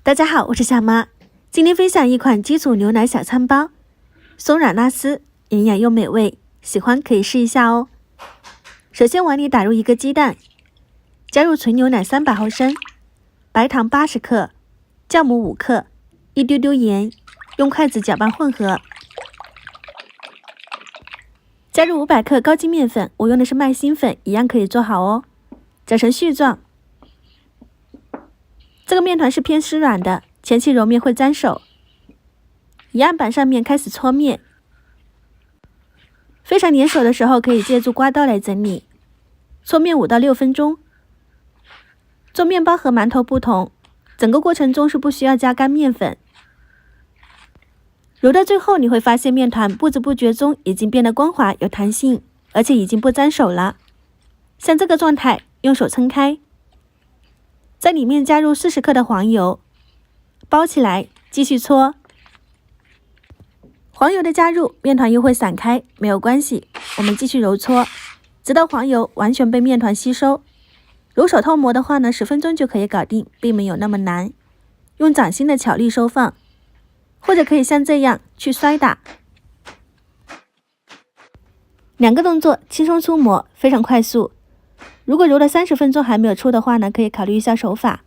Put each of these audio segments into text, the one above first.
大家好，我是夏妈，今天分享一款基础牛奶小餐包，松软拉丝，营养又美味，喜欢可以试一下哦。首先碗里打入一个鸡蛋，加入纯牛奶300毫升，白糖80克，酵母5克，一丢丢盐，用筷子搅拌混合。加入500克高筋面粉，我用的是麦芯粉，一样可以做好哦。搅成絮状。这个面团是偏湿软的，前期揉面会粘手。以案板上面开始搓面，非常粘手的时候可以借助刮刀来整理。搓面5到6分钟。做面包和馒头不同，整个过程中是不需要加干面粉。揉到最后，你会发现面团不知不觉中已经变得光滑有弹性，而且已经不粘手了。像这个状态，用手撑开。在里面加入40克的黄油，包起来，继续搓。黄油的加入，面团又会散开，没有关系，我们继续揉搓，直到黄油完全被面团吸收。揉手透膜的话呢，10分钟就可以搞定，并没有那么难。用掌心的巧力收放，或者可以像这样去摔打。2个动作轻松出膜，非常快速。如果揉了30分钟还没有出的话呢，可以考虑一下手法。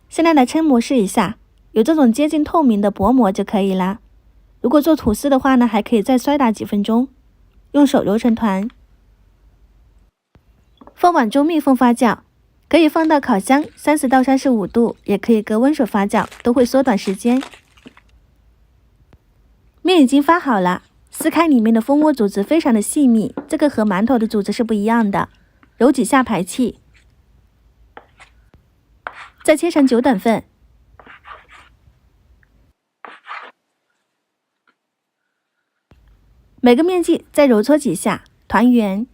现在来抻膜试一下，有这种接近透明的薄膜就可以啦。如果做吐司的话呢，还可以再摔打几分钟，用手揉成团。放碗中密封发酵，可以放到烤箱30到35度，也可以隔温水发酵，都会缩短时间。面已经发好了，撕开里面的蜂窝组织非常的细密，这个和馒头的组织是不一样的。揉几下排气，再切成9等份。每个面剂再揉搓几下，团圆。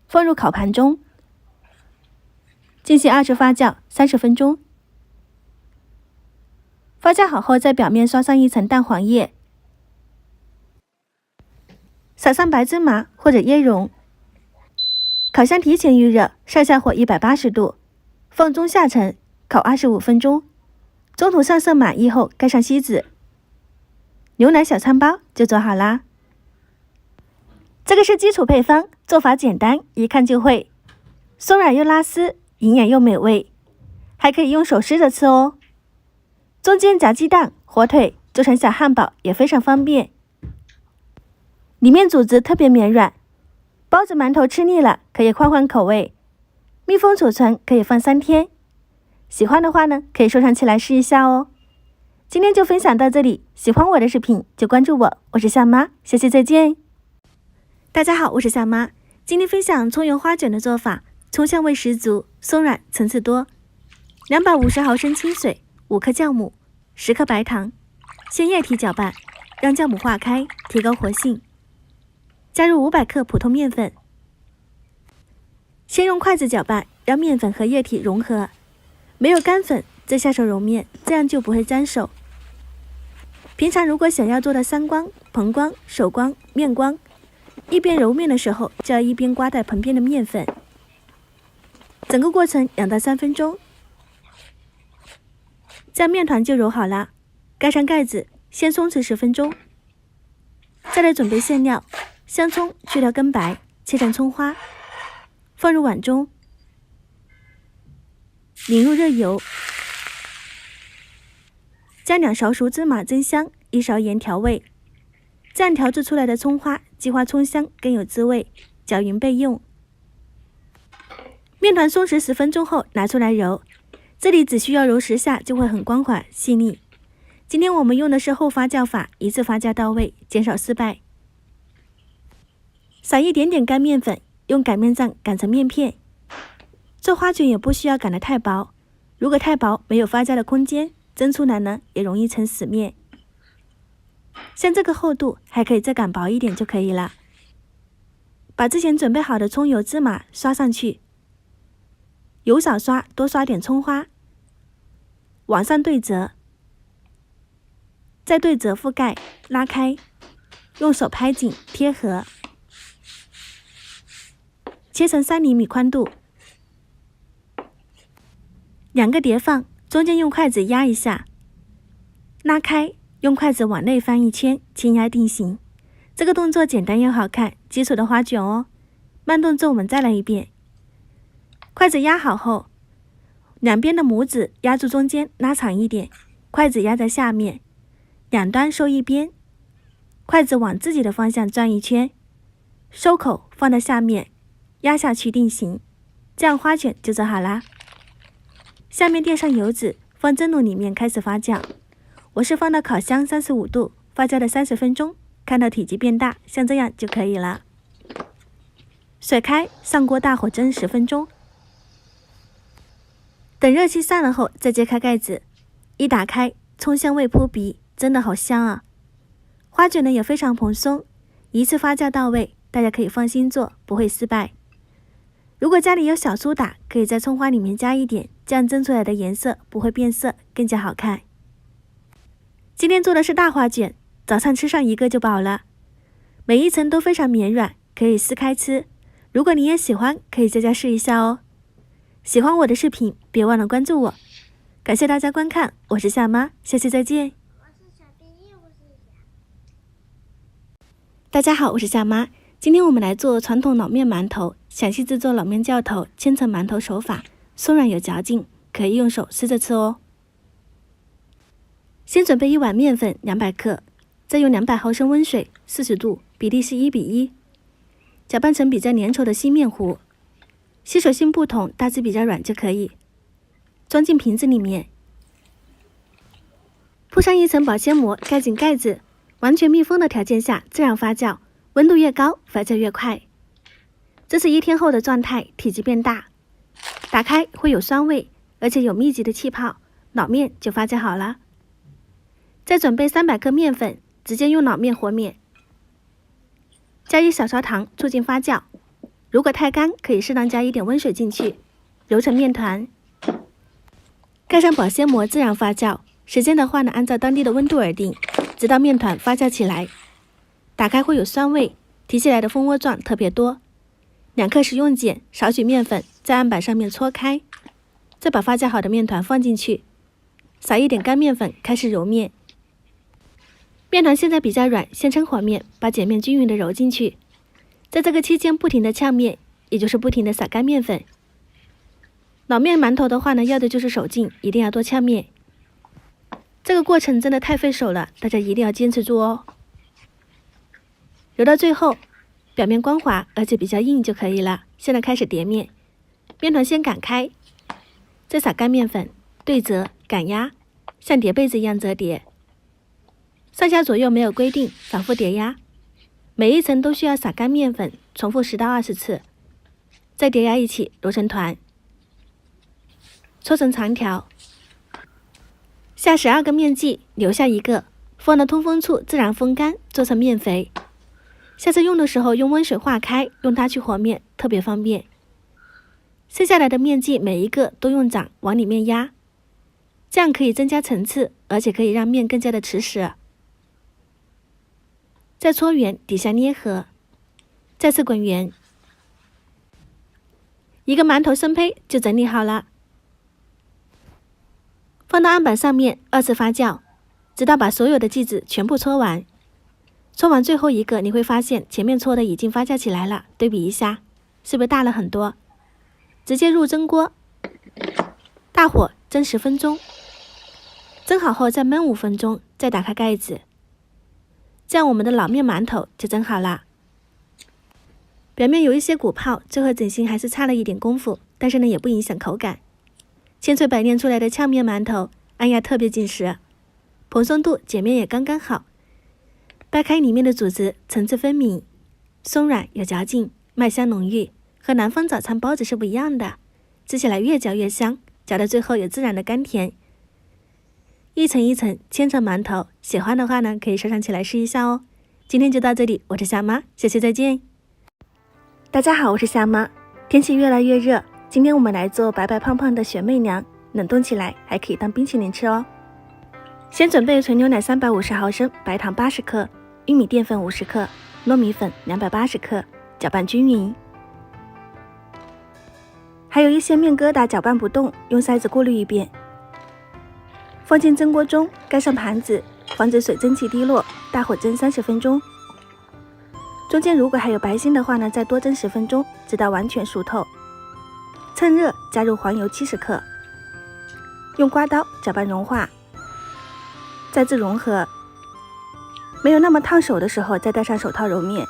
放入烤盘中，进行2次发酵30分钟。发酵好后，在表面刷上一层蛋黄液，撒上白芝麻或者椰蓉。烤箱提前预热，上下火180度，放中下层烤25分钟。中途上色满意后，盖上锡纸。牛奶小餐包就做好啦。这个是基础配方，做法简单，一看就会。松软又拉丝，营养又美味，还可以用手撕着吃哦。中间夹鸡蛋、火腿，做成小汉堡也非常方便。里面组织特别绵软，包子馒头吃腻了可以换换口味，密封储存可以放3天。喜欢的话呢，可以收藏起来试一下哦。今天就分享到这里，喜欢我的视频就关注我，我是夏妈，下期再见。大家好，我是夏妈，今天分享葱油花卷的做法，葱香味十足，松软层次多。250毫升清水，5克酵母，10克白糖，先液体搅拌，让酵母化开，提高活性。加入500克普通面粉，先用筷子搅拌，让面粉和液体融合。没有干粉，再下手揉面，这样就不会粘手。平常如果想要做到3光、盆光、手光、面光，一边揉面的时候就要一边刮带盆边的面粉。整个过程2到3分钟，这样面团就揉好了。盖上盖子，先松弛10分钟。再来准备馅料，香葱去掉根白，切成葱花，放入碗中，淋入热油，加2勺熟芝麻增香，1勺盐调味。这样调制出来的葱花激发葱香，更有滋味，搅匀备用。面团松弛10分钟后拿出来揉，这里只需要揉10下就会很光滑细腻。今天我们用的是后发酵法，一次发酵到位，减少失败。撒一点点干面粉，用擀面杖擀成面片。做花卷也不需要擀得太薄，如果太薄没有发酵的空间，蒸出来呢也容易成死面。像这个厚度还可以再擀薄一点就可以了。把之前准备好的葱油芝麻刷上去，油少刷，多刷点葱花，往上对折，再对折覆盖，拉开，用手拍紧贴合，切成3厘米宽度。2个叠放，中间用筷子压一下，拉开，用筷子往内翻一圈，轻压定型。这个动作简单又好看，基础的花卷哦。慢动作我们再来一遍。筷子压好后，两边的拇指压住中间，拉长一点，筷子压在下面，两端收一边，筷子往自己的方向转一圈，收口放在下面，压下去定型，这样花卷就做好啦。下面垫上油纸，放蒸笼里面开始发酵。我是放到烤箱35度，发酵的30分钟，看到体积变大，像这样就可以了。水开，上锅大火蒸10分钟。等热气散了后，再揭开盖子，一打开，葱香味扑鼻，真的好香啊！花卷呢也非常蓬松，一次发酵到位，大家可以放心做，不会失败。如果家里有小苏打，可以在葱花里面加一点，这样蒸出来的颜色不会变色，更加好看。今天做的是大花卷，早上吃上1个就饱了。每一层都非常绵软，可以撕开吃。如果你也喜欢，可以在家试一下哦。喜欢我的视频，别忘了关注我。感谢大家观看，我是夏妈，下期再见。大家好，我是夏妈。今天我们来做传统老面馒头，详细制作老面教头千层馒头手法，松软有嚼劲，可以用手撕着吃哦。先准备1碗面粉200克，再用200毫升温水40度，比例是1比1，搅拌成比较粘稠的稀面糊。吸水性不同，大致比较软就可以。装进瓶子里面，铺上一层保鲜膜，盖紧盖子。完全密封的条件下自然发酵，温度越高，发酵越快。这是1天后的状态，体积变大，打开会有酸味，而且有密集的气泡，老面就发酵好了。再准备300克面粉，直接用老面和面，加1小勺糖促进发酵。如果太干，可以适当加一点温水进去，揉成面团。盖上保鲜膜自然发酵，时间的话呢，按照当地的温度而定，直到面团发酵起来。打开会有酸味，提起来的蜂窝状特别多。2克食用碱，少许面粉，在案板上面搓开，再把发酵好的面团放进去，撒一点干面粉，开始揉面。面团现在比较软，先抻和面，把碱面均匀的揉进去。在这个期间不停的呛面，也就是不停的撒干面粉。老面馒头的话呢，要的就是手劲，一定要多呛面。这个过程真的太费手了，大家一定要坚持住哦。揉到最后，表面光滑而且比较硬就可以了。现在开始叠面，面团先擀开，再撒干面粉，对折擀压，像叠被子一样折叠。上下左右没有规定，反复叠压。每一层都需要撒干面粉，重复10到20次，再叠压一起揉成团，搓成长条。下12个面剂，留下1个，放到通风处自然风干，做成面肥。下次用的时候用温水化开，用它去和面，特别方便。剩下来的面剂每一个都用掌往里面压，这样可以增加层次，而且可以让面更加的持实。再搓圆，底下捏合，再次滚圆。一个馒头生胚就整理好了，放到案板上面2次发酵，直到把所有的剂子全部搓完。搓完最后1个，你会发现前面搓的已经发酵起来了，对比一下，是不是大了很多？直接入蒸锅，大火蒸10分钟，蒸好后再焖5分钟，再打开盖子。这样我们的老面馒头就蒸好了。表面有一些鼓泡，这和整形还是差了一点功夫，但是呢也不影响口感。千锤百炼出来的呛面馒头，按压特别紧实，蓬松度碱面也刚刚好。掰开里面的组织，层次分明，松软有嚼劲，麦香浓郁，和南方早餐包子是不一样的，吃起来越嚼越香，嚼到最后有自然的甘甜。一层一层千层馒头，喜欢的话呢，可以收藏起来试一下哦。今天就到这里，我是夏妈，下期再见。大家好，我是夏妈。天气越来越热，今天我们来做白白胖胖的雪媚娘，冷冻起来还可以当冰淇淋吃哦。先准备纯牛奶350毫升，白糖80克，玉米淀粉50克，糯米粉280克，搅拌均匀。还有一些面疙瘩搅拌不动，用筛子过滤一遍。放进蒸锅中，盖上盘子，防止水蒸气滴落，大火蒸30分钟。中间如果还有白心的话呢，再多蒸10分钟，直到完全熟透。趁热加入黄油70克，用刮刀搅拌融化，再至融合。没有那么烫手的时候，再戴上手套揉面。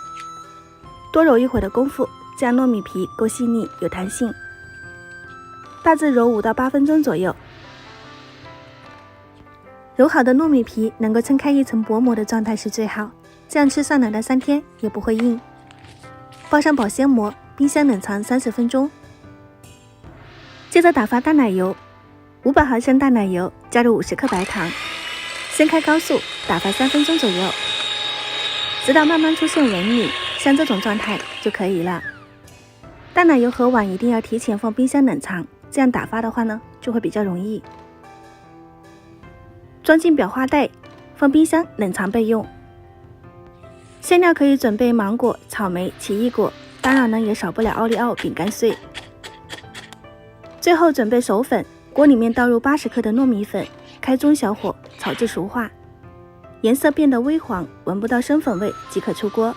多揉一会儿的功夫，这样糯米皮够细腻有弹性。大致揉5到8分钟左右。揉好的糯米皮能够撑开一层薄膜的状态是最好，这样吃上2到3天也不会硬。包上保鲜膜，冰箱冷藏30分钟。接着打发淡奶油，500毫升淡奶油加入50克白糖，先开高速打发3分钟左右，直到慢慢出现纹理，像这种状态就可以了。淡奶油和碗一定要提前放冰箱冷藏，这样打发的话呢就会比较容易。装进裱花袋，放冰箱冷藏备用。馅料可以准备芒果、草莓、奇异果，当然呢也少不了奥利奥饼干碎。最后准备手粉，锅里面倒入80克的糯米粉，开中小火炒至熟化，颜色变得微黄，闻不到生粉味即可出锅。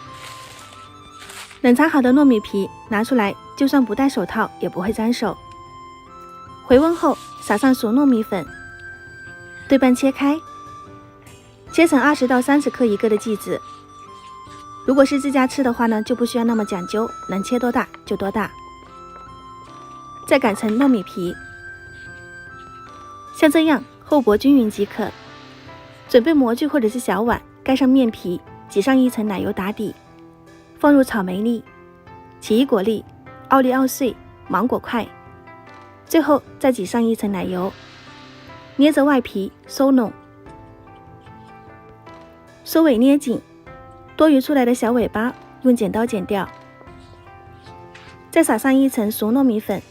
冷藏好的糯米皮拿出来，就算不戴手套也不会沾手。回温后撒上熟糯米粉，对半切开，切成20到30克一个的剂子。如果是自家吃的话呢，就不需要那么讲究，能切多大就多大。再擀成糯米皮，像这样厚薄均匀即可。准备模具或者是小碗，盖上面皮，挤上一层奶油打底，放入草莓粒、奇异果粒、奥利奥碎、芒果块，最后再挤上一层奶油，捏着外皮收拢，收尾捏紧，多余出来的小尾巴用剪刀剪掉，再撒上一层熟糯米粉，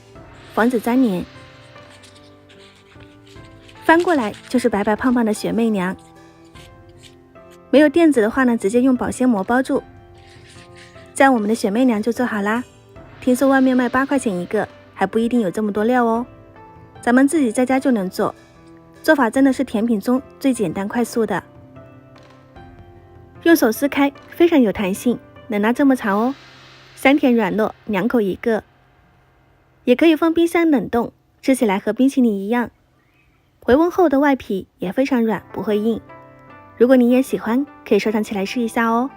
防止粘连。翻过来就是白白胖胖的雪媚娘。没有垫子的话呢，直接用保鲜膜包住，这样我们的雪媚娘就做好啦。听说外面卖8块钱一个，还不一定有这么多料哦。咱们自己在家就能做，做法真的是甜品中最简单快速的。用手撕开，非常有弹性，能拿这么长哦，香甜软糯，2口一个。也可以放冰箱冷冻，吃起来和冰淇淋一样。回温后的外皮也非常软，不会硬。如果你也喜欢，可以收藏起来试一下哦。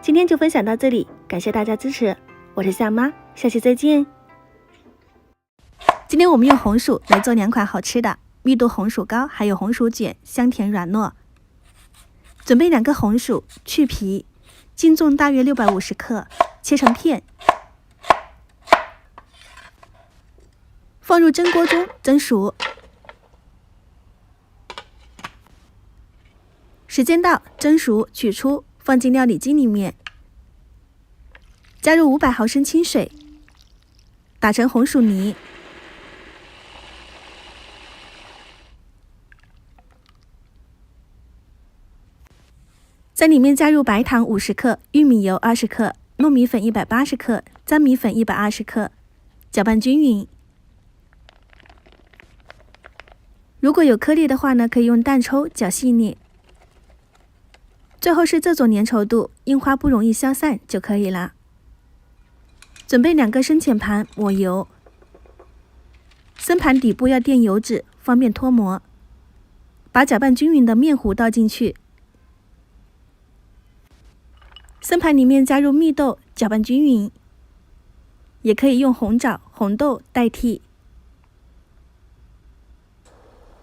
今天就分享到这里，感谢大家支持，我是夏妈，下期再见。今天我们用红薯来做2款好吃的密度红薯糕，还有红薯卷，香甜软糯。准备2个红薯，去皮，净重大约650克，切成片，放入蒸锅中蒸熟。时间到，蒸熟取出，放进料理机里面，加入500毫升清水，打成红薯泥。在里面加入白糖50克、玉米油20克、糯米粉180克、粘米粉120克，搅拌均匀。如果有颗粒的话呢，可以用蛋抽搅细腻。最后是这种粘稠度，印花不容易消散就可以了。准备2个深浅盘，抹油。深盘底部要垫油纸，方便脱模。把搅拌均匀的面糊倒进去。深盘里面加入蜜豆，搅拌均匀。也可以用红枣、红豆代替。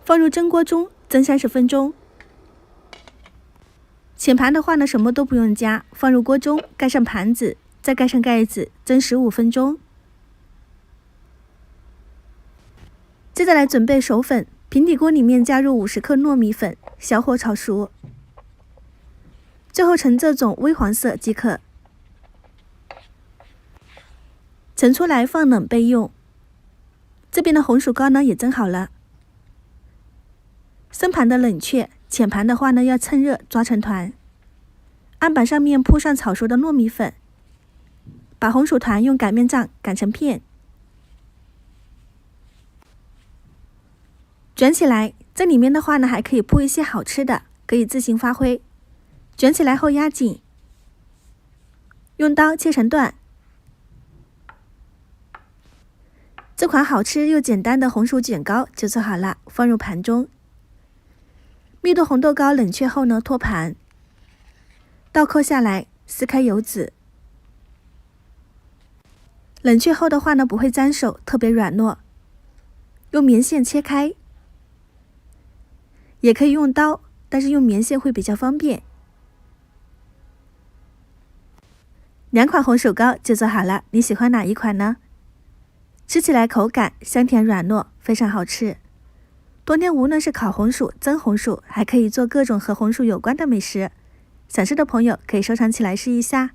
放入蒸锅中蒸30分钟。浅盘的话呢，什么都不用加，放入锅中，盖上盘子，再盖上盖子，蒸15分钟。接着来准备手粉，平底锅里面加入50克糯米粉，小火炒熟，最后呈这种微黄色即可。盛出来放冷备用。这边的红薯糕呢也蒸好了。深盘的冷却，浅盘的话呢要趁热抓成团。案板上面铺上炒熟的糯米粉，把红薯团用擀面杖擀成片，卷起来，在里面的话呢，还可以铺一些好吃的，可以自行发挥。卷起来后压紧，用刀切成段。这款好吃又简单的红薯卷糕就做好了，放入盘中。蜜豆红豆糕冷却后呢，托盘，倒扣下来，撕开油纸。冷却后的话呢，不会粘手，特别软糯。用棉线切开，也可以用刀，但是用棉线会比较方便。2款红薯糕就做好了，你喜欢哪一款呢？吃起来口感香甜软糯，非常好吃。冬天无论是烤红薯、蒸红薯，还可以做各种和红薯有关的美食。想吃的朋友可以收藏起来试一下。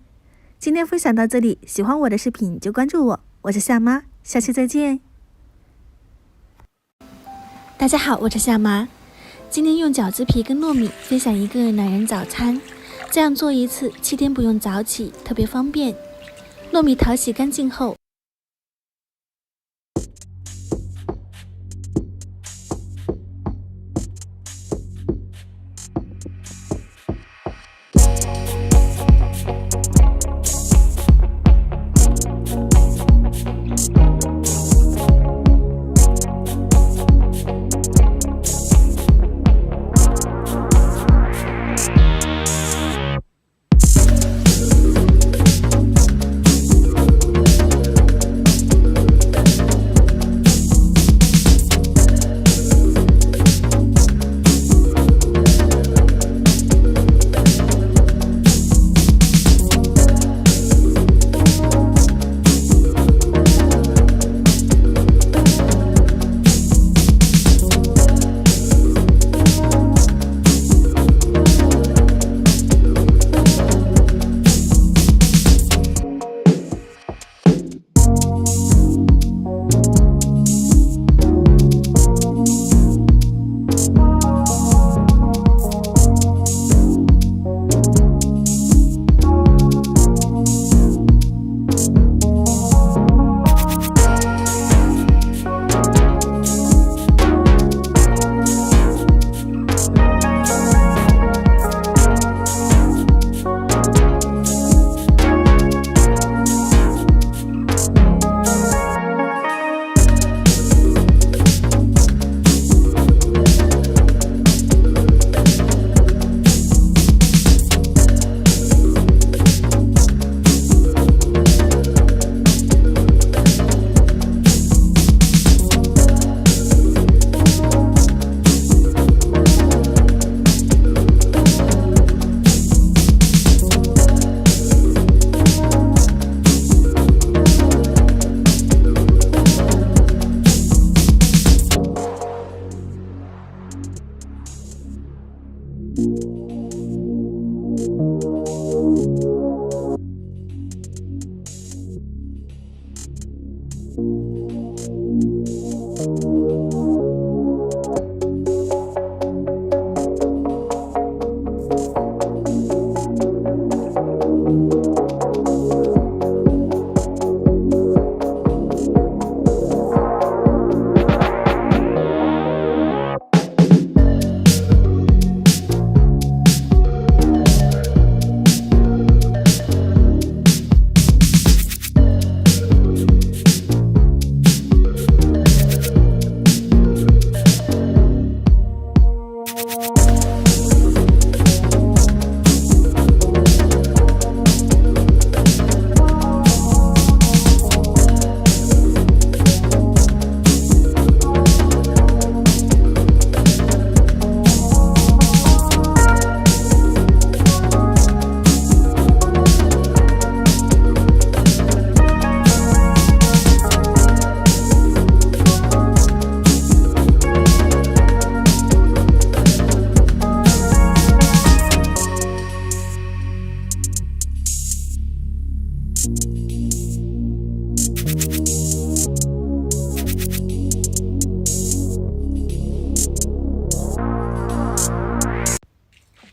今天分享到这里，喜欢我的视频就关注我，我是夏妈，下期再见。大家好，我是夏妈。今天用饺子皮跟糯米分享一个懒人早餐，这样做一次7天不用早起，特别方便。糯米淘洗干净后，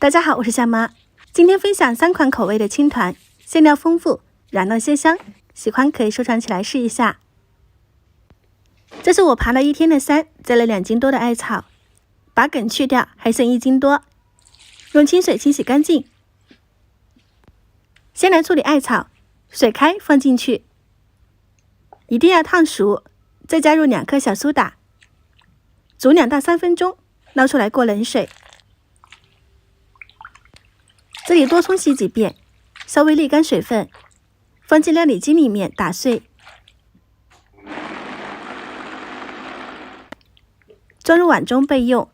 大家好，我是夏妈。今天分享3款口味的青团，馅料丰富，软糯鲜香，喜欢可以收藏起来试一下。这是我爬了1天的山，摘了2斤多的艾草，把梗去掉，还剩1斤多，用清水清洗干净。先来处理艾草，水开放进去，一定要烫熟，再加入2克小苏打，煮2到3分钟，捞出来过冷水。这里多冲洗几遍，稍微沥干水分，放进料理机里面打碎，装入碗中备用。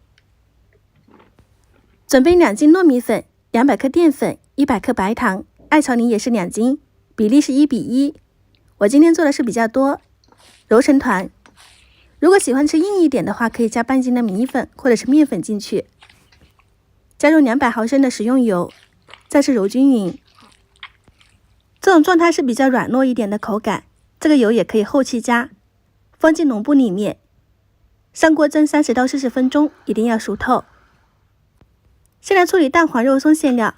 准备2斤糯米粉、200克淀粉、100克白糖，艾草泥也是2斤，比例是1比1。我今天做的是比较多，揉成团。如果喜欢吃硬一点的话，可以加半斤的米粉或者是面粉进去，加入200毫升的食用油，再次揉均匀。这种状态是比较软糯一点的口感，这个油也可以后期加，放进笼布里面，上锅蒸30到40分钟，一定要熟透。先来处理蛋黄肉松馅料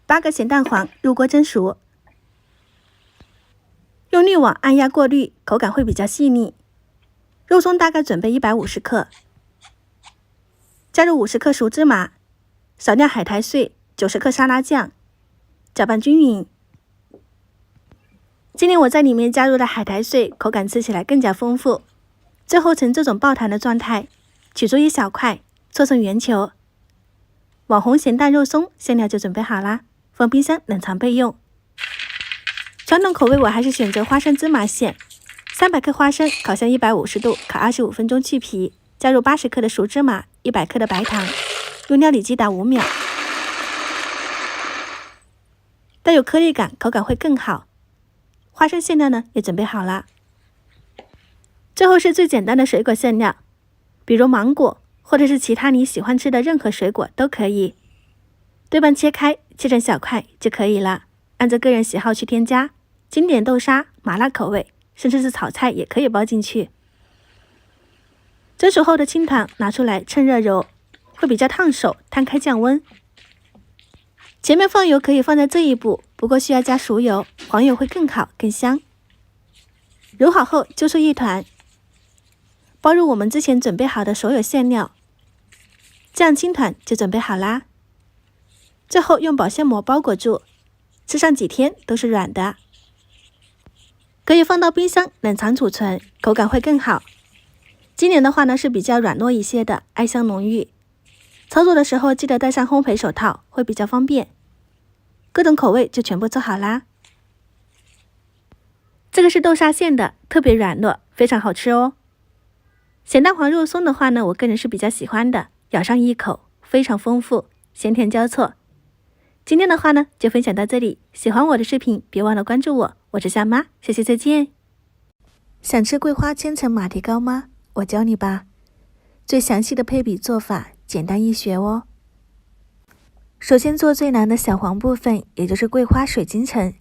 ，8个咸蛋黄入锅蒸熟，用滤网按压过滤，口感会比较细腻。肉松大概准备150克，加入50克熟芝麻，少量海苔碎，90克沙拉酱，搅拌均匀。今天我在里面加入了海苔碎，口感吃起来更加丰富。最后呈这种爆弹的状态，取出一小块，搓成圆球。网红咸蛋肉松馅料就准备好啦，放冰箱冷藏备用。传统口味我还是选择花生芝麻馅，300克花生烤箱150度，烤25分钟去皮，加入80克的熟芝麻，100克的白糖，用料理机打5秒，带有颗粒感，口感会更好。花生馅料呢也准备好了。最后是最简单的水果馅料，比如芒果或者是其他你喜欢吃的任何水果都可以，对半切开，切成小块就可以了，按照个人喜好去添加。经典豆沙、麻辣口味，甚至是炒菜也可以包进去。蒸熟后的青团拿出来趁热揉，会比较烫手，摊开降温。前面放油可以放在这一步，不过需要加熟油，黄油会更好更香。揉好后揪出一团，包入我们之前准备好的所有馅料，这样青团就准备好啦。最后用保鲜膜包裹住，吃上几天都是软的，可以放到冰箱冷藏储存，口感会更好。今年的话呢是比较软糯一些的，艾香浓郁。操作的时候记得戴上烘焙手套，会比较方便。各种口味就全部做好啦。这个是豆沙馅的，特别软糯，非常好吃哦。咸蛋黄肉松的话呢，我个人是比较喜欢的，咬上一口非常丰富，咸甜交错。今天的话呢就分享到这里，喜欢我的视频别忘了关注我，我是夏妈，谢谢再见。想吃桂花千层马蹄糕吗？我教你吧。最详细的配比做法简单易学哦。首先做最难的小黄部分，也就是桂花水晶层。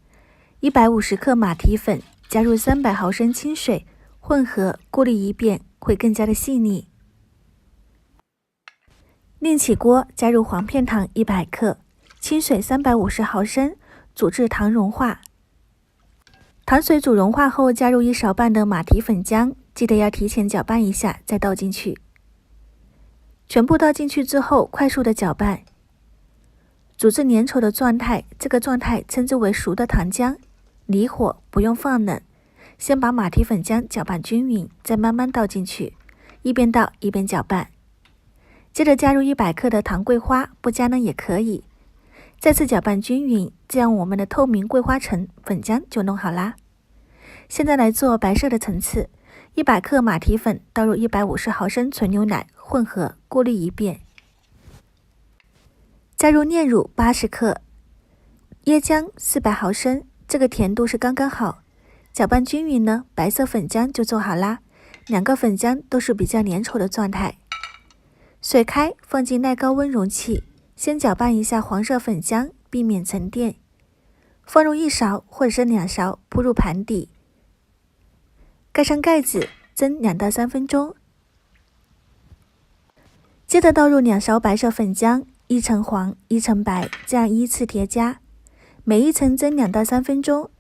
150克马蹄粉加入300毫升清水，混合过滤一遍，会更加的细腻。另起锅，加入黄片糖100克，清水350毫升，煮至糖融化。糖水煮融化后，加入1勺半的马蹄粉浆，记得要提前搅拌一下再倒进去。全部倒进去之后，快速的搅拌，煮至粘稠的状态，这个状态称之为熟的糖浆。离火，不用放冷，先把马蹄粉浆搅拌均匀，再慢慢倒进去，一边倒一边搅拌。接着加入100克的糖桂花，不加呢也可以。再次搅拌均匀，这样我们的透明桂花层粉浆就弄好啦。现在来做白色的层次，100克马蹄粉倒入150毫升纯牛奶，混合过滤一遍。加入炼乳80克，椰浆400毫升，这个甜度是刚刚好。搅拌均匀呢，白色粉浆就做好啦。两个粉浆都是比较粘稠的状态。水开，放进耐高温容器，先搅拌一下黄色粉浆，避免沉淀。放入1勺或者是2勺，铺入盘底，盖上盖子，蒸2到3分钟。接着倒入2勺白色粉浆，一层黄一层白，这样依次叠加，每一层蒸2到3分钟。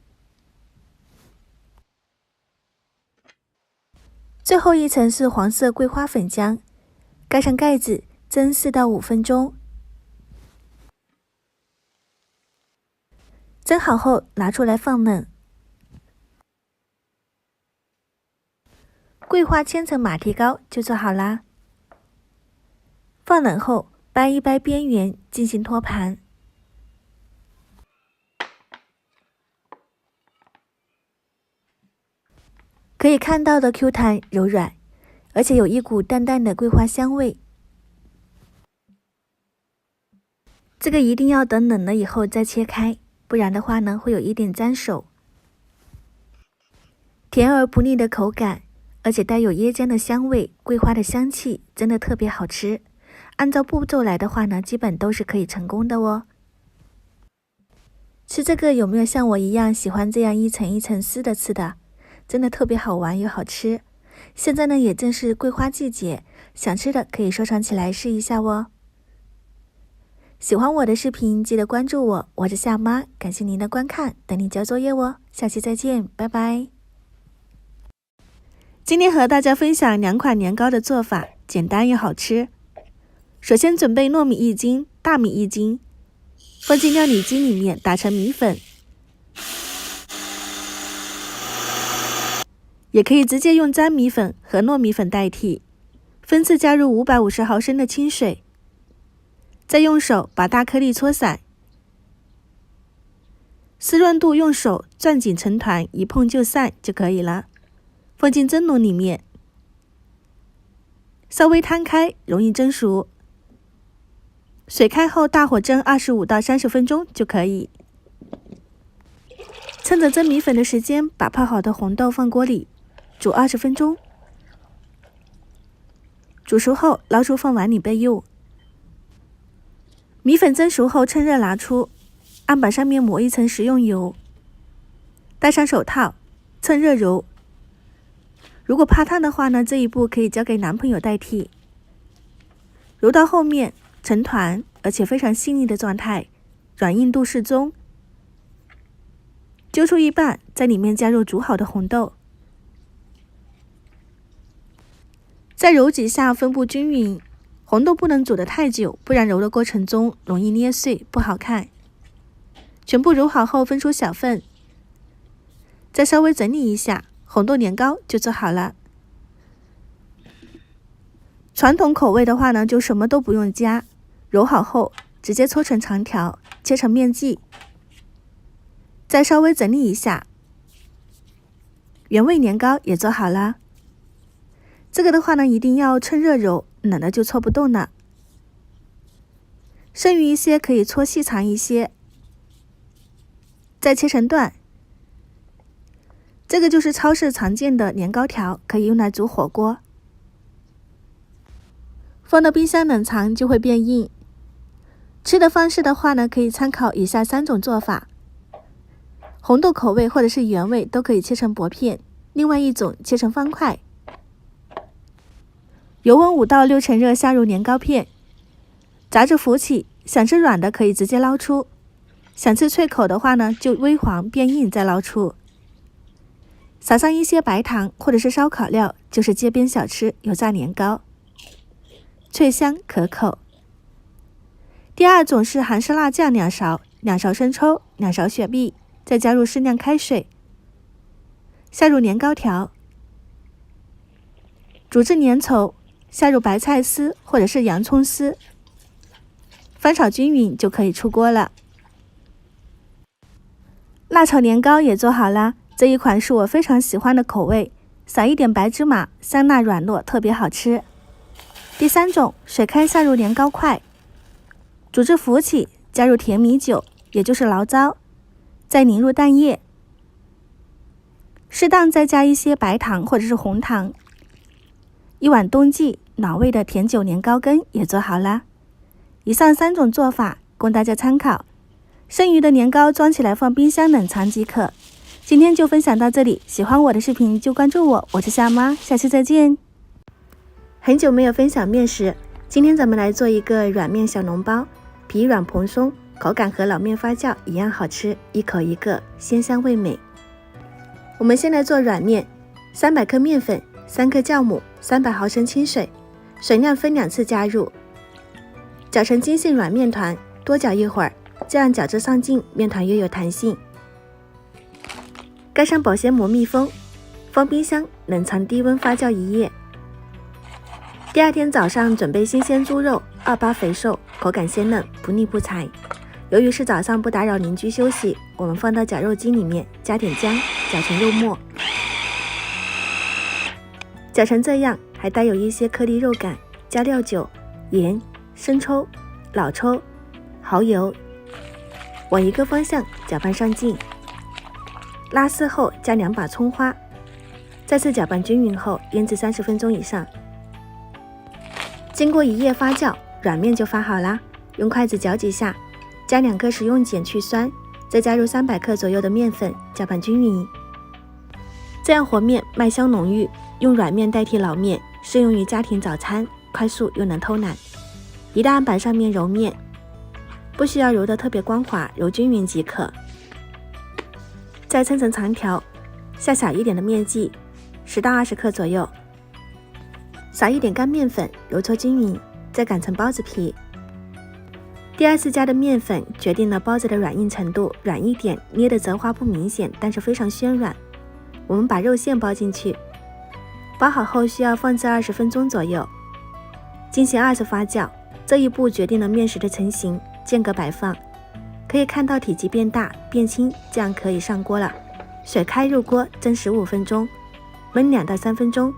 最后一层是黄色桂花粉浆，盖上盖子，蒸4到5分钟。蒸好后拿出来放冷。桂花千层马蹄糕就做好啦。放冷后掰一掰边缘进行托盘。可以看到的 Q 弹柔软，而且有一股淡淡的桂花香味。这个一定要等冷了以后再切开，不然的话呢会有一点粘手。甜而不腻的口感，而且带有椰浆的香味、桂花的香气，真的特别好吃。按照步骤来的话呢，基本都是可以成功的哦。吃这个有没有像我一样喜欢这样一层一层撕的吃的？真的特别好玩又好吃。现在呢也正是桂花季节，想吃的可以收藏起来试一下哦。喜欢我的视频记得关注我，我是夏妈，感谢您的观看，等你交作业哦，下期再见，拜拜。今天和大家分享2款年糕的做法，简单又好吃。首先准备糯米1斤，大米1斤，放进料理机里面打成米粉，也可以直接用粘米粉和糯米粉代替。分次加入550毫升的清水，再用手把大颗粒搓散，湿润度用手攥紧成团，一碰就散就可以了。放进蒸笼里面，稍微摊开，容易蒸熟。水开后大火蒸25到30分钟就可以。趁着蒸米粉的时间，把泡好的红豆放锅里煮20分钟。煮熟后捞出放碗里备用。米粉蒸熟后趁热拿出，案板上面抹一层食用油，戴上手套，趁热揉。如果怕烫的话呢，这一步可以交给男朋友代替。揉到后面成团，而且非常细腻的状态，软硬度适中。揪出一半，在里面加入煮好的红豆，再揉几下分布均匀。红豆不能煮得太久，不然揉的过程中容易捏碎，不好看。全部揉好后分出小份，再稍微整理一下，红豆年糕就做好了。传统口味的话呢，就什么都不用加，揉好后直接搓成长条，切成面剂，再稍微整理一下，原味年糕也做好了。这个的话呢，一定要趁热揉，冷了就搓不动了。剩余一些可以搓细长一些，再切成段。这个就是超市常见的年糕条，可以用来煮火锅。放到冰箱冷藏就会变硬。吃的方式的话呢，可以参考以下3种做法。红豆口味或者是原味都可以切成薄片，另外一种切成方块。油温5到6成热，下入年糕片，炸至浮起，想吃软的可以直接捞出，想吃脆口的话呢，就微黄变硬再捞出。撒上一些白糖或者是烧烤料，就是街边小吃油炸年糕，脆香可口。第2种是韩式辣酱2勺，2勺生抽，2勺雪碧，再加入适量开水，下入年糕条，煮至粘稠，下入白菜丝或者是洋葱丝，翻炒均匀就可以出锅了。辣炒年糕也做好啦，这一款是我非常喜欢的口味，撒一点白芝麻，香辣软糯，特别好吃。第3种，水开下入年糕块，煮至浮起，加入甜米酒，也就是醪糟，再凝入蛋液，适当再加一些白糖或者是红糖。1碗冬季暖胃的甜酒年糕羹也做好啦。以上3种做法供大家参考，剩余的年糕装起来放冰箱冷藏即可。今天就分享到这里，喜欢我的视频就关注我，我是夏妈，下期再见。很久没有分享面食，今天咱们来做一个软面小笼包，皮软蓬松，口感和老面发酵一样好吃，一口一个，鲜香味美。我们先来做软面，300克面粉3克酵母，300毫升清水，水量分2次加入，搅成筋性软面团，多搅一会儿，这样搅至上劲，面团越有弹性。盖上保鲜膜密封，放冰箱冷藏低温发酵1夜。第2天早上准备新鲜猪肉，28肥瘦，口感鲜嫩，不腻不柴。由于是早上不打扰邻居休息，我们放到绞肉机里面，加点姜，搅成肉末。搅成这样，还带有一些颗粒肉感，加料酒、盐、生抽、老抽、蚝油，往一个方向搅拌上劲。拉丝后加2把葱花，再次搅拌均匀后腌制30分钟以上。经过1夜发酵，软面就发好啦。用筷子搅几下，加2克食用碱去酸，再加入300克左右的面粉，搅拌均匀。这样和面麦香浓郁，用软面代替老面，适用于家庭早餐，快速又能偷懒。一大案板上面揉面，不需要揉得特别光滑，揉均匀即可。再抻成长条，下小一点的面剂，10到20克左右，撒一点干面粉，揉搓均匀，再擀成包子皮。第2次加的面粉决定了包子的软硬程度，软一点，捏的折花不明显，但是非常暄软。我们把肉馅包进去，包好后需要放置20分钟左右，进行2次发酵。这一步决定了面食的成型，间隔摆放。可以看到体积变大变轻，这样可以上锅了。水开入锅蒸15分钟，焖2到3分钟。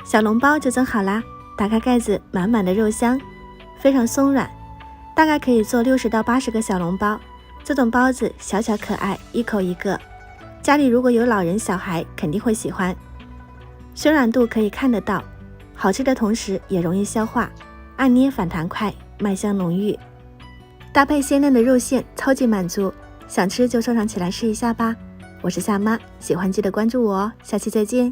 小笼包就蒸好啦，打开盖子，满满的肉香，非常松软，大概可以做60到80个小笼包。这种包子小巧可爱，一口一个，家里如果有老人小孩肯定会喜欢。暄软度可以看得到，好吃的同时也容易消化，按捏反弹快，麦香浓郁，搭配鲜嫩的肉馅，超级满足。想吃就收藏起来试一下吧。我是夏妈，喜欢记得关注我哦，下期再见。